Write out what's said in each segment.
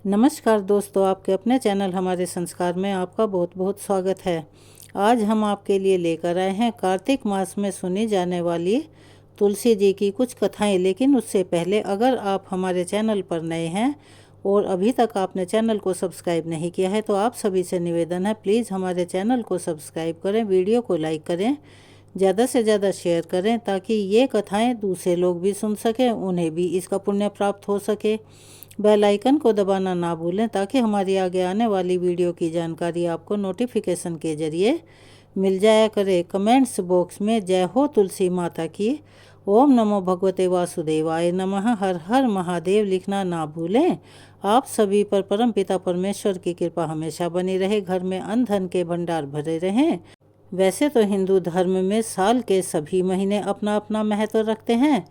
नमस्कार दोस्तों, आपके अपने चैनल हमारे संस्कार में आपका बहुत बहुत स्वागत है। आज हम आपके लिए लेकर आए हैं कार्तिक मास में सुनी जाने वाली तुलसी जी की कुछ कथाएं। लेकिन उससे पहले अगर आप हमारे चैनल पर नए हैं और अभी तक आपने चैनल को सब्सक्राइब नहीं किया है तो आप सभी से निवेदन है, प्लीज़ हमारे चैनल को सब्सक्राइब करें, वीडियो को लाइक करें, ज़्यादा से ज़्यादा शेयर करें ताकि ये कथाएँ दूसरे लोग भी सुन सकें, उन्हें भी इसका पुण्य प्राप्त हो सके। बेल आइकन को दबाना ना भूलें ताकि हमारी आगे आने वाली वीडियो की जानकारी आपको नोटिफिकेशन के जरिए मिल जाया करे। कमेंट्स बॉक्स में जय हो तुलसी माता की, ओम नमो भगवते वासुदेवाय नमः, हर हर महादेव लिखना ना भूलें। आप सभी पर परम पिता परमेश्वर की कृपा हमेशा बनी रहे, घर में अन्न धन के भंडार भरे रहें। वैसे तो हिंदू धर्म में साल के सभी महीने अपना अपना महत्व रखते हैं,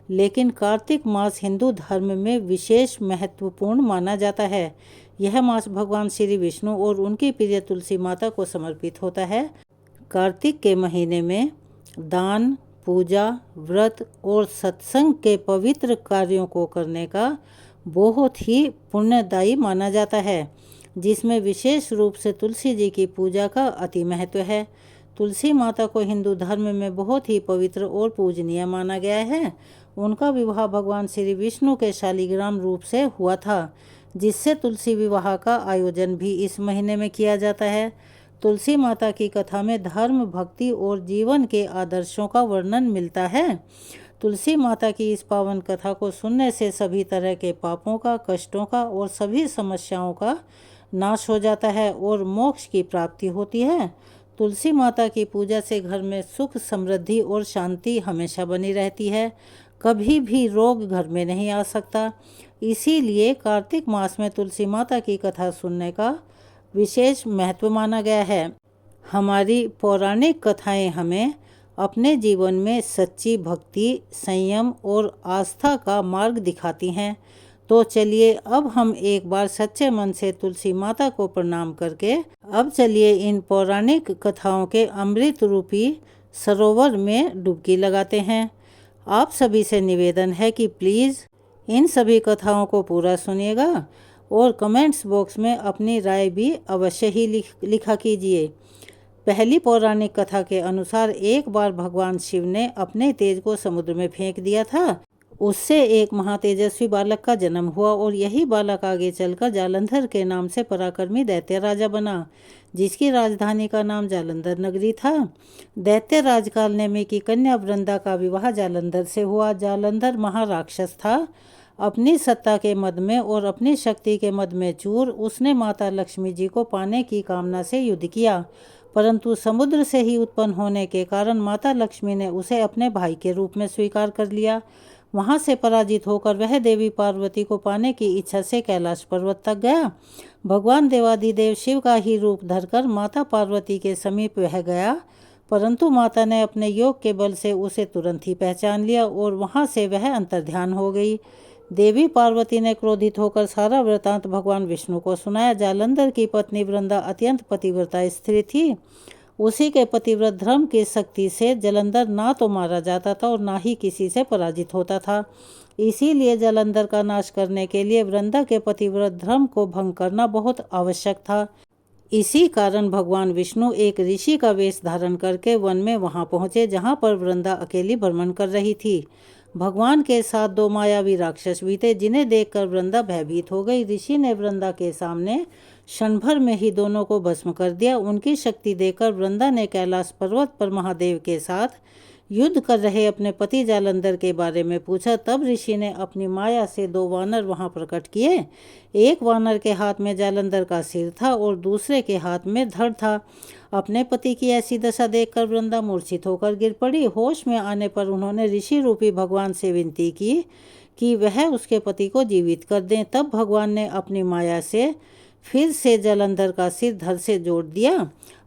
लेकिन कार्तिक मास हिंदू धर्म में विशेष महत्वपूर्ण माना जाता है। यह मास भगवान श्री विष्णु और उनकी प्रिय तुलसी माता को समर्पित होता है। कार्तिक के महीने में दान, पूजा, व्रत और सत्संग के पवित्र कार्यों को करने का बहुत ही पुण्यदायी माना जाता है, जिसमें विशेष रूप से तुलसी जी की पूजा का अति महत्व है। तुलसी माता को हिंदू धर्म में बहुत ही पवित्र और पूजनीय माना गया है। उनका विवाह भगवान श्री विष्णु के शालिग्राम रूप से हुआ था, जिससे तुलसी विवाह का आयोजन भी इस महीने में किया जाता है। तुलसी माता की कथा में धर्म, भक्ति और जीवन के आदर्शों का वर्णन मिलता है। तुलसी माता की इस पावन कथा को सुनने से सभी तरह के पापों का, कष्टों का और सभी समस्याओं का नाश हो जाता है और मोक्ष की प्राप्ति होती है। तुलसी माता की पूजा से घर में सुख, समृद्धि और शांति हमेशा बनी रहती है। कभी भी रोग घर में नहीं आ सकता। इसीलिए कार्तिक मास में तुलसी माता की कथा सुनने का विशेष महत्व माना गया है। हमारी पौराणिक कथाएं हमें अपने जीवन में सच्ची भक्ति, संयम और आस्था का मार्ग दिखाती हैं। तो चलिए अब हम एक बार सच्चे मन से तुलसी माता को प्रणाम करके चलिए इन पौराणिक कथाओं के अमृत रूपी सरोवर में डुबकी लगाते हैं। आप सभी से निवेदन है कि प्लीज़ इन सभी कथाओं को पूरा सुनिएगा और कमेंट्स बॉक्स में अपनी राय भी अवश्य ही लिखा कीजिए। पहली पौराणिक कथा के अनुसार एक बार भगवान शिव ने अपने तेज को समुद्र में फेंक दिया था। उससे एक महातेजस्वी बालक का जन्म हुआ और यही बालक आगे चलकर जालंधर के नाम से पराक्रमी दैत्य राजा बना, जिसकी राजधानी का नाम जालंधर नगरी था। दैत्य राजकाल नेमी की कन्या वृंदा का विवाह जालंधर से हुआ। जालंधर महाराक्षस था। अपनी सत्ता के मद में और अपनी शक्ति के मद में चूर, उसने माता लक्ष्मी जी को पाने की कामना से युद्ध किया, परंतु समुद्र से ही उत्पन्न होने के कारण माता लक्ष्मी ने उसे अपने भाई के रूप में स्वीकार कर लिया। वहां से पराजित होकर वह देवी पार्वती को पाने की इच्छा से कैलाश पर्वत तक गया। भगवान देवाधिदेव शिव का ही रूप धरकर माता पार्वती के समीप वह गया, परंतु माता ने अपने योग के बल से उसे तुरंत ही पहचान लिया और वहां से वह अंतर्ध्यान हो गई। देवी पार्वती ने क्रोधित होकर सारा वृतांत भगवान विष्णु को सुनाया। जालंधर की पत्नी वृंदा अत्यंत पतिव्रता स्त्री थी। उसी के पतिव्रत धर्म की शक्ति से जालंधर ना तो मारा जाता था और ना ही किसी से पराजित होता था। इसीलिए जालंधर का नाश करने के लिए वृंदा के पतिव्रत धर्म को भंग करना बहुत आवश्यक था। इसी कारण भगवान विष्णु एक ऋषि का वेश धारण करके वन में वहां पहुंचे, जहां पर वृंदा अकेली भ्रमण कर रही थी। भगवान के साथ दो मायावी राक्षस भी थे, जिन्हें देखकर वृंदा भयभीत हो गई। ऋषि ने वृंदा के सामने क्षण भर में ही दोनों को भस्म कर दिया। उनकी शक्ति देखकर वृंदा ने कैलाश पर्वत पर महादेव के साथ युद्ध कर रहे अपने पति जालंधर के बारे में पूछा। तब ऋषि ने अपनी माया से दो वानर वहां प्रकट किए। एक वानर के हाथ में जालंधर का सिर था और दूसरे के हाथ में धड़ था। अपने पति की ऐसी दशा देखकर वृंदा मूर्छित होकर गिर पड़ी। होश में आने पर उन्होंने ऋषि रूपी भगवान से विनती की कि वह उसके पति को जीवित कर दें। तब भगवान ने अपनी माया से फिर से जालंधर का सिर धड़ से जोड़ दिया,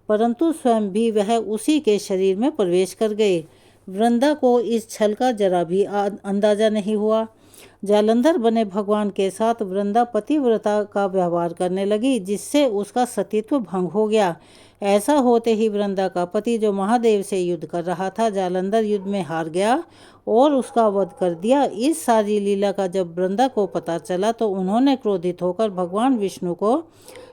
परंतु स्वयं भी वह उसी के शरीर में प्रवेश कर गए। वृंदा को इस छल का जरा भी अंदाजा नहीं हुआ। जालंधर बने भगवान के साथ वृंदा पतिव्रता का व्यवहार करने लगी, जिससे उसका सतीत्व भंग हो गया। ऐसा होते ही वृंदा का पति, जो महादेव से युद्ध कर रहा था, जालंधर युद्ध में हार गया और उसका वध कर दिया। इस सारी लीला का जब वृंदा को पता चला तो उन्होंने क्रोधित होकर भगवान विष्णु को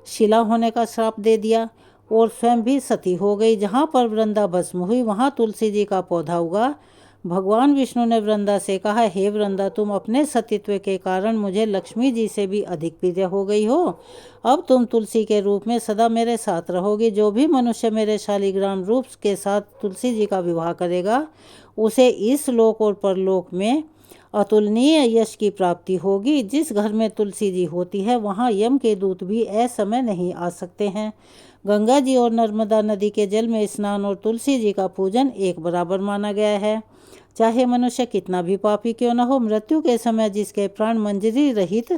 शिला होने का श्राप दे दिया और स्वयं भी सती हो गई। जहाँ पर वृंदा भस्म हुई वहाँ तुलसी जी का पौधा उगा। भगवान विष्णु ने वृंदा से कहा, हे वृंदा, तुम अपने सतीत्व के कारण मुझे लक्ष्मी जी से भी अधिक प्रिय हो गई हो। अब तुम तुलसी के रूप में सदा मेरे साथ रहोगी। जो भी मनुष्य मेरे शालिग्राम रूप के साथ तुलसी जी का विवाह करेगा, उसे इस लोक और परलोक में अतुलनीय यश की प्राप्ति होगी। जिस घर में तुलसी जी होती है वहाँ यम के दूत भी असमय नहीं आ सकते हैं। गंगा जी और नर्मदा नदी के जल में स्नान और तुलसी जी का पूजन एक बराबर माना गया है। चाहे मनुष्य कितना भी पापी क्यों न हो, मृत्यु के समय जिसके प्राण मंजरी रहित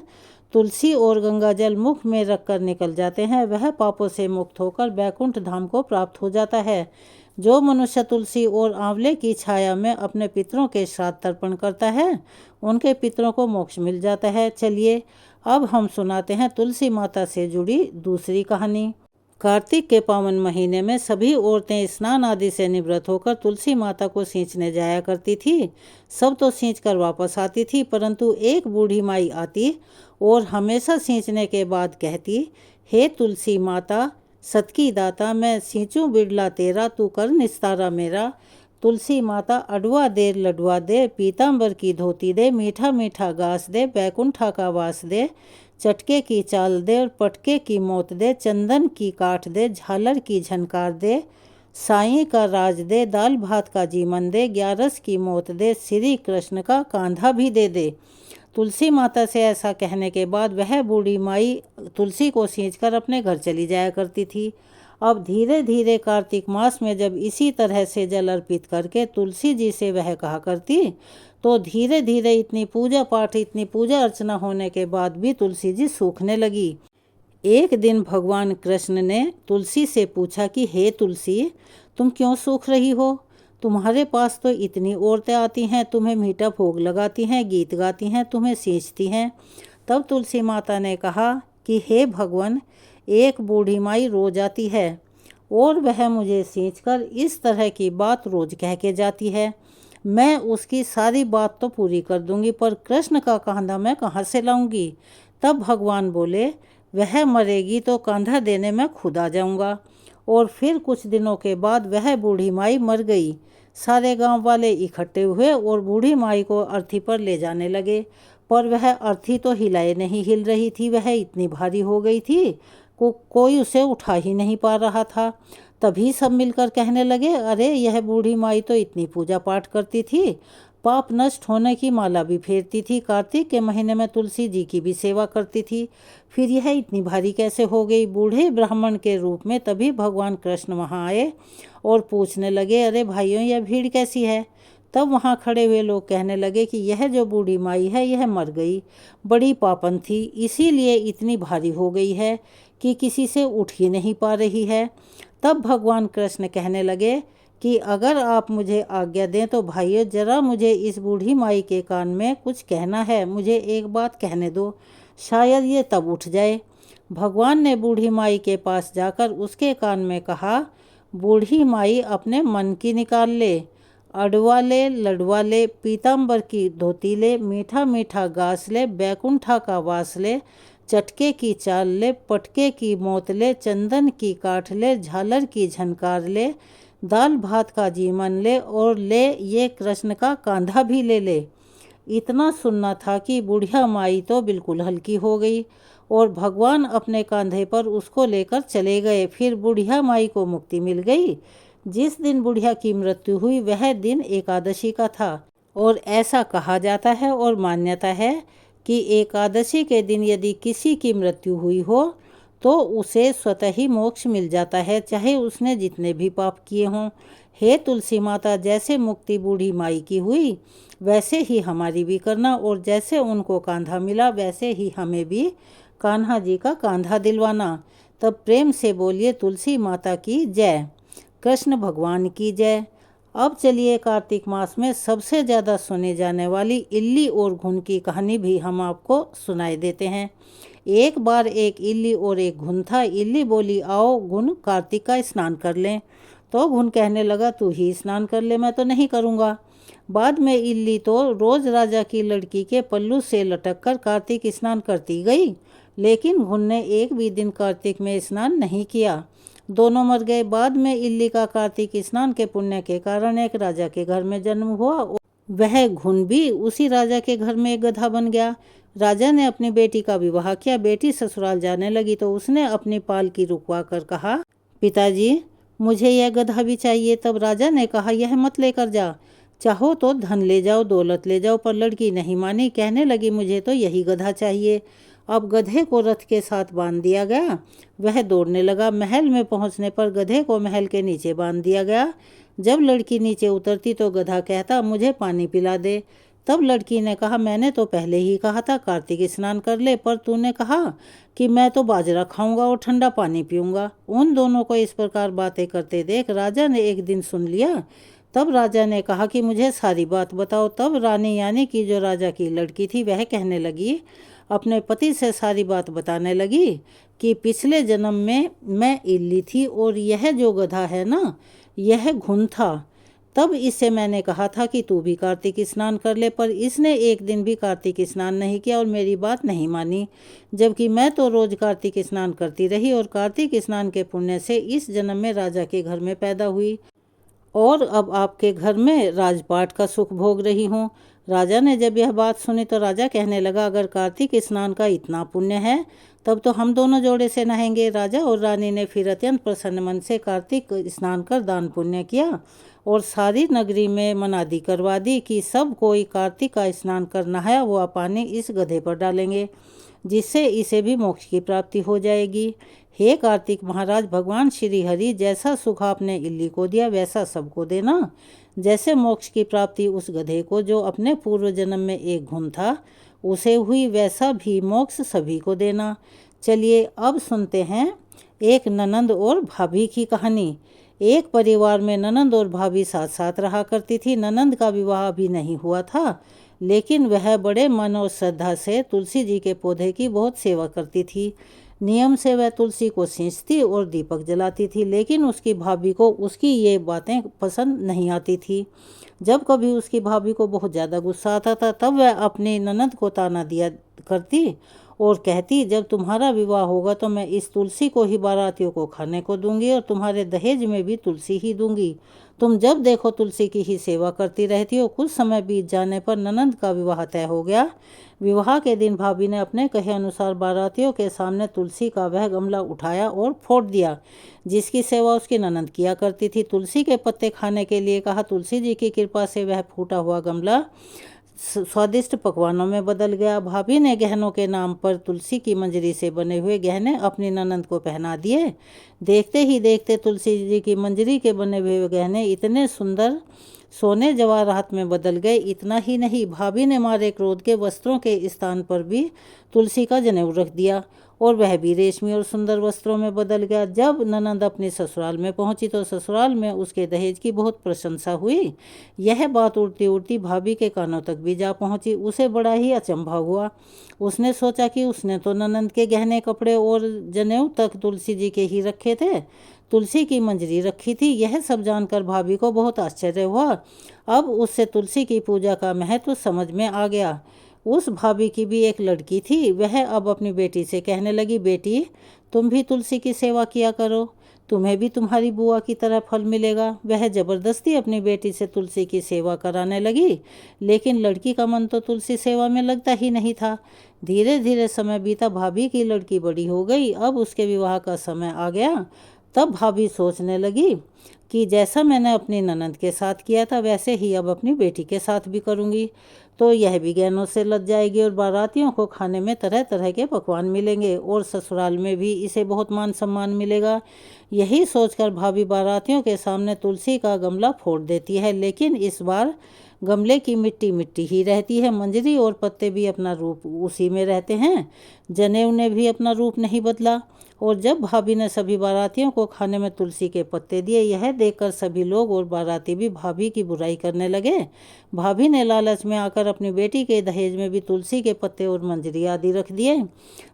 तुलसी और गंगा जल मुख में रखकर निकल जाते हैं, वह पापों से मुक्त होकर बैकुंठ धाम को प्राप्त हो जाता है। जो मनुष्य तुलसी और आंवले की छाया में अपने पितरों के श्राद्ध तर्पण करता है, उनके पितरों को मोक्ष मिल जाता है। चलिए अब हम सुनाते हैं तुलसी माता से जुड़ी दूसरी कहानी। कार्तिक के पावन महीने में सभी औरतें स्नान आदि से निवृत्त होकर तुलसी माता को सींचने जाया करती थी। सब तो सींच कर वापस आती थी, परंतु एक बूढ़ी माई आती और हमेशा सींचने के बाद कहती, हे तुलसी माता सत की दाता, मैं सींचूं बिड़ला तेरा, तू कर निस्तारा मेरा। तुलसी माता अडवा दे लडवा दे, पीताम्बर की धोती दे, मीठा मीठा घास दे, बैकुंठा का वास दे, चटके की चाल दे और पटके की मौत दे, चंदन की काठ दे, झालर की झनकार दे, साईं का राज दे, दाल भात का जीवन दे, ग्यारस की मौत दे, श्री कृष्ण का कांधा भी दे दे। तुलसी माता से ऐसा कहने के बाद वह बूढ़ी माई तुलसी को सींचकर अपने घर चली जाया करती थी। अब धीरे धीरे कार्तिक मास में जब इसी तरह से जल अर्पित करके तुलसी जी से वह कहा करती, तो धीरे धीरे इतनी पूजा पाठ, इतनी पूजा अर्चना होने के बाद भी तुलसी जी सूखने लगी। एक दिन भगवान कृष्ण ने तुलसी से पूछा कि हे तुलसी, तुम क्यों सूख रही हो? तुम्हारे पास तो इतनी औरतें आती हैं, तुम्हें मीठा भोग लगाती हैं, गीत गाती हैं, तुम्हें सींचती हैं। तब तुलसी माता ने कहा कि हे भगवान, एक बूढ़ी माई रोज आती है और वह मुझे सींचकर इस तरह की बात रोज कह के जाती है। मैं उसकी सारी बात तो पूरी कर दूंगी, पर कृष्ण का कांधा मैं कहाँ से लाऊंगी? तब भगवान बोले, वह मरेगी तो कांधा देने मैं खुद आ जाऊंगा। और फिर कुछ दिनों के बाद वह बूढ़ी माई मर गई। सारे गांव वाले इकट्ठे हुए और बूढ़ी माई को अर्थी पर ले जाने लगे, पर वह अर्थी तो हिलाए नहीं हिल रही थी, वह इतनी भारी हो गई थी कोई उसे उठा ही नहीं पा रहा था। तभी सब मिलकर कहने लगे, अरे यह बूढ़ी माई तो इतनी पूजा पाठ करती थी, पाप नष्ट होने की माला भी फेरती थी, कार्तिक के महीने में तुलसी जी की भी सेवा करती थी, फिर यह इतनी भारी कैसे हो गई? बूढ़े ब्राह्मण के रूप में तभी भगवान कृष्ण वहाँ आए और पूछने लगे, अरे भाइयों, यह भीड़ कैसी है? तब वहाँ खड़े हुए लोग कहने लगे कि यह जो बूढ़ी माई है यह मर गई, बड़ी पापन थी, इसीलिए इतनी भारी हो गई है कि किसी से उठ ही नहीं पा रही है। तब भगवान कृष्ण कहने लगे कि अगर आप मुझे आज्ञा दें तो भाइयों, जरा मुझे इस बूढ़ी माई के कान में कुछ कहना है, मुझे एक बात कहने दो, शायद ये तब उठ जाए। भगवान ने बूढ़ी माई के पास जाकर उसके कान में कहा, बूढ़ी माई अपने मन की निकाल ले, अडवा ले लडवा ले, पीताम्बर की धोती ले, मीठा मीठा घास ले, बैकुंठा का वास ले, चटके की चाल ले, पटके की मौत ले, चंदन की काठ ले, झालर की झनकार ले, दाल भात का जीवन ले और ले ये कृष्ण का कांधा भी ले ले। इतना सुनना था कि बुढ़िया माई तो बिल्कुल हल्की हो गई और भगवान अपने कांधे पर उसको लेकर चले गए। फिर बुढ़िया माई को मुक्ति मिल गई। जिस दिन बुढ़िया की मृत्यु हुई वह दिन एकादशी का था और ऐसा कहा जाता है और मान्यता है कि एकादशी के दिन यदि किसी की मृत्यु हुई हो तो उसे स्वतः ही मोक्ष मिल जाता है, चाहे उसने जितने भी पाप किए हों। हे तुलसी माता, जैसे मुक्ति बूढ़ी माई की हुई वैसे ही हमारी भी करना, और जैसे उनको कांधा मिला वैसे ही हमें भी कान्हा जी का कांधा दिलवाना। तब प्रेम से बोलिए तुलसी माता की जय, कृष्ण भगवान की जय। अब चलिए कार्तिक मास में सबसे ज़्यादा सुनी जाने वाली इल्ली और घुन की कहानी भी हम आपको सुनाई देते हैं। एक बार एक इल्ली और एक घुन था। इल्ली बोली, आओ घुन, कार्तिक का स्नान कर लें। तो घुन कहने लगा, तू ही स्नान कर ले, मैं तो नहीं करूँगा। बाद में इल्ली तो रोज राजा की लड़की के पल्लू से लटक कर कार्तिक स्नान करती गई, लेकिन घुन ने एक भी दिन कार्तिक में स्नान नहीं किया। दोनों मर गए। बाद में इल्ली का कार्तिक स्नान के पुण्य के कारण एक राजा के घर में जन्म हुआ। वह घुन भी उसी राजा के घर में एक गधा बन गया। राजा ने अपनी बेटी का विवाह किया। बेटी ससुराल जाने लगी तो उसने अपनी पालकी रुकवा कर कहा, पिताजी मुझे यह गधा भी चाहिए। तब राजा ने कहा, यह मत लेकर जा, चाहो तो धन ले जाओ, दौलत ले जाओ। पर लड़की नहीं मानी, कहने लगी, मुझे तो यही गधा चाहिए। अब गधे को रथ के साथ बांध दिया गया। वह दौड़ने लगा। महल में पहुंचने पर गधे को महल के नीचे बांध दिया गया। जब लड़की नीचे उतरती तो गधा कहता, मुझे पानी पिला दे। तब लड़की ने कहा, मैंने तो पहले ही कहा था कार्तिक स्नान कर ले, पर तूने कहा कि मैं तो बाजरा खाऊंगा और ठंडा पानी पीऊंगा। उन दोनों को इस प्रकार बातें करते देख राजा ने एक दिन सुन लिया। तब राजा ने कहा कि मुझे सारी बात बताओ। तब रानी यानी कि जो राजा की लड़की थी वह कहने लगी, अपने पति से सारी बात बताने लगी कि पिछले जन्म में मैं इल्ली थी और यह जो गधा है ना, यह घुन था। तब इससे मैंने कहा था कि तू भी कार्तिक स्नान कर ले, पर इसने एक दिन भी कार्तिक स्नान नहीं किया और मेरी बात नहीं मानी, जबकि मैं तो रोज कार्तिक स्नान करती रही और कार्तिक स्नान के पुण्य से इस जन्म में राजा के घर में पैदा हुई और अब आपके घर में राजपाट का सुख भोग रही हूँ। राजा ने जब यह बात सुनी तो राजा कहने लगा, अगर कार्तिक स्नान का इतना पुण्य है तब तो हम दोनों जोड़े से नहाएंगे। राजा और रानी ने फिर अत्यंत प्रसन्न मन से कार्तिक स्नान कर दान पुण्य किया और सारी नगरी में मनादी करवा दी कि सब कोई कार्तिक का स्नान कर नहाया हुआ पानी इस गधे पर डालेंगे, जिससे इसे भी मोक्ष की प्राप्ति हो जाएगी। हे कार्तिक महाराज, भगवान श्री हरि जैसा सुख आपने इल्ली को दिया वैसा सबको देना। जैसे मोक्ष की प्राप्ति उस गधे को जो अपने पूर्व जन्म में एक घुन था उसे हुई, वैसा भी मोक्ष सभी को देना। चलिए अब सुनते हैं एक ननंद और भाभी की कहानी। एक परिवार में ननंद और भाभी साथ साथ रहा करती थी। ननंद का विवाह अभी नहीं हुआ था, लेकिन वह बड़े मन और श्रद्धा से तुलसी जी के पौधे की बहुत सेवा करती थी। नियम से वह तुलसी को सींचती और दीपक जलाती थी, लेकिन उसकी भाभी को उसकी ये बातें पसंद नहीं आती थी। जब कभी उसकी भाभी को बहुत ज़्यादा गुस्सा आता था तब वह अपनी ननंद को ताना दिया करती और कहती, जब तुम्हारा विवाह होगा तो मैं इस तुलसी को ही बारातियों को खाने को दूंगी और तुम्हारे दहेज में भी तुलसी ही दूंगी। तुम जब देखो तुलसी की ही सेवा करती रहती हो। कुछ समय बीत जाने पर ननंद का विवाह तय हो गया। विवाह के दिन भाभी ने अपने कहे अनुसार बारातियों के सामने तुलसी का वह गमला उठाया और फोड़ दिया, जिसकी सेवा उसकी ननंद किया करती थी। तुलसी के पत्ते खाने के लिए कहा। तुलसी जी की कृपा से वह फूटा हुआ गमला स्वादिष्ट पकवानों में बदल गया। भाभी ने गहनों के नाम पर तुलसी की मंजरी से बने हुए गहने अपनी ननंद को पहना दिए। देखते ही देखते तुलसी जी की मंजरी के बने हुए गहने इतने सुंदर सोने जवाहरात में बदल गए। इतना ही नहीं, भाभी ने मारे क्रोध के वस्त्रों के स्थान पर भी तुलसी का जनेऊ रख दिया और वह भी रेशमी और सुंदर वस्त्रों में बदल गया। जब ननंद अपने ससुराल में पहुंची तो ससुराल में उसके दहेज की बहुत प्रशंसा हुई। यह बात उड़ती उड़ती भाभी के कानों तक भी जा पहुंची। उसे बड़ा ही अचंभा हुआ। उसने सोचा कि उसने तो ननंद के गहने, कपड़े और जनेऊ तक तुलसी जी के ही रखे थे, तुलसी की मंजरी रखी थी। यह सब जानकर भाभी को बहुत आश्चर्य हुआ। अब उससे तुलसी की पूजा का महत्व समझ में आ गया। उस भाभी की भी एक लड़की थी। वह अब अपनी बेटी से कहने लगी, बेटी तुम भी तुलसी की सेवा किया करो, तुम्हें भी तुम्हारी बुआ की तरह फल मिलेगा। वह जबरदस्ती अपनी बेटी से तुलसी की सेवा कराने लगी, लेकिन लड़की का मन तो तुलसी सेवा में लगता ही नहीं था। धीरे धीरे समय बीता। भाभी की लड़की बड़ी हो गई। अब उसके विवाह का समय आ गया। तब भाभी सोचने लगी कि जैसा मैंने अपनी ननंद के साथ किया था वैसे ही अब अपनी बेटी के साथ भी करूंगी, तो यह भी गहनों से लद जाएगी और बारातियों को खाने में तरह तरह के पकवान मिलेंगे और ससुराल में भी इसे बहुत मान सम्मान मिलेगा। यही सोचकर भाभी बारातियों के सामने तुलसी का गमला फोड़ देती है, लेकिन इस बार गमले की मिट्टी मिट्टी ही रहती है। मंजरी और पत्ते भी अपना रूप उसी में रहते हैं। जनेऊ ने भी अपना रूप नहीं बदला और जब भाभी ने सभी बारातियों को खाने में तुलसी के पत्ते दिए, यह देखकर सभी लोग और बाराती भी भाभी की बुराई करने लगे। भाभी ने लालच में आकर अपनी बेटी के दहेज में भी तुलसी के पत्ते और मंजरी आदि रख दिए।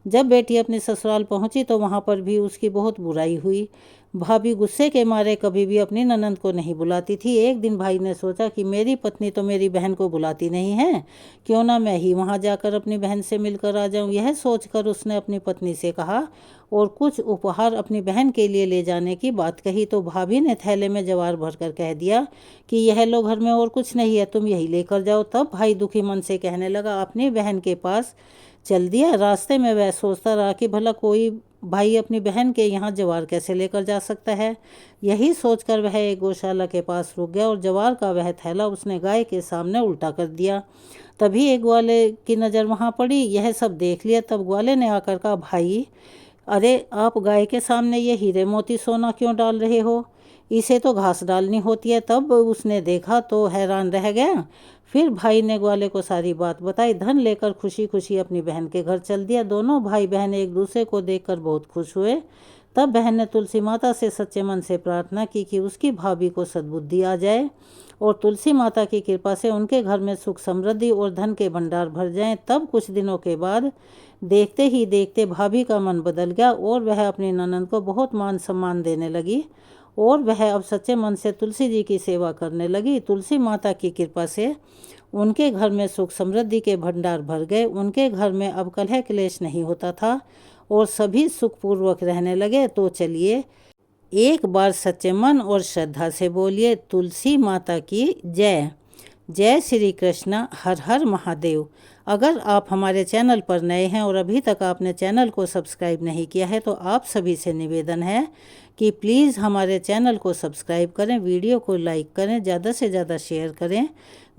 जब बेटी अपने ससुराल पहुंची तो वहां पर भी उसकी बहुत बुराई हुई। भाभी गुस्से के मारे कभी भी अपनी ननंद को नहीं बुलाती थी। एक दिन भाई ने सोचा कि मेरी पत्नी तो मेरी बहन को बुलाती नहीं है, क्यों ना मैं ही वहां जाकर अपनी बहन से मिलकर आ जाऊं। यह सोचकर उसने अपनी पत्नी से कहा और कुछ उपहार अपनी बहन के लिए ले जाने की बात कही। तो भाभी ने थैले में जवार भरकर कह दिया कि यह लो, घर में और कुछ नहीं है, तुम यही लेकर जाओ। तब भाई दुखी मन से कहने लगा, अपनी बहन के पास चल दिया। रास्ते में वह सोचता रहा कि भला कोई भाई अपनी बहन के यहाँ जवार कैसे लेकर जा सकता है। यही सोचकर वह एक गौशाला के पास रुक गया और जवार का वह थैला उसने गाय के सामने उल्टा कर दिया। तभी एक ग्वाले की नज़र वहाँ पड़ी। यह सब देख लिया। तब ग्वाले ने आकर कहा, भाई अरे आप गाय के सामने ये हीरे मोती सोना क्यों डाल रहे हो? इसे तो घास डालनी होती है। तब उसने देखा तो हैरान रह गया। फिर भाई ने ग्वाले को सारी बात बताई। धन लेकर खुशी खुशी अपनी बहन के घर चल दिया। दोनों भाई बहन एक दूसरे को देखकर बहुत खुश हुए। तब बहन ने तुलसी माता से सच्चे मन से प्रार्थना की कि उसकी भाभी को सद्बुद्धि आ जाए और तुलसी माता की कृपा से उनके घर में सुख समृद्धि और धन के भंडार भर जाएं। तब कुछ दिनों के बाद देखते ही देखते भाभी का मन बदल गया और वह अपनी ननंद को बहुत मान सम्मान देने लगी और वह अब सच्चे मन से तुलसी जी की सेवा करने लगी। तुलसी माता की कृपा से उनके घर में सुख समृद्धि के भंडार भर गए। उनके घर में अब कलह क्लेश नहीं होता था और सभी सुखपूर्वक रहने लगे। तो चलिए एक बार सच्चे मन और श्रद्धा से बोलिए, तुलसी माता की जय। जय श्री कृष्ण। हर हर महादेव। अगर आप हमारे चैनल पर नए हैं और अभी तक आपने चैनल को सब्सक्राइब नहीं किया है तो आप सभी से निवेदन है कि प्लीज़ हमारे चैनल को सब्सक्राइब करें, वीडियो को लाइक करें, ज़्यादा से ज़्यादा शेयर करें,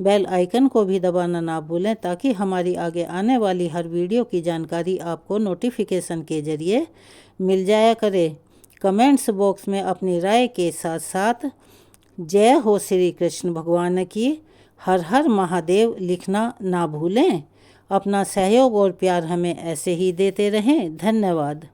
बेल आइकन को भी दबाना ना भूलें ताकि हमारी आगे आने वाली हर वीडियो की जानकारी आपको नोटिफिकेशन के ज़रिए मिल जाया करे। कमेंट्स बॉक्स में अपनी राय के साथ साथ जय हो श्री कृष्ण भगवान की, हर हर महादेव लिखना ना भूलें। अपना सहयोग और प्यार हमें ऐसे ही देते रहें। धन्यवाद।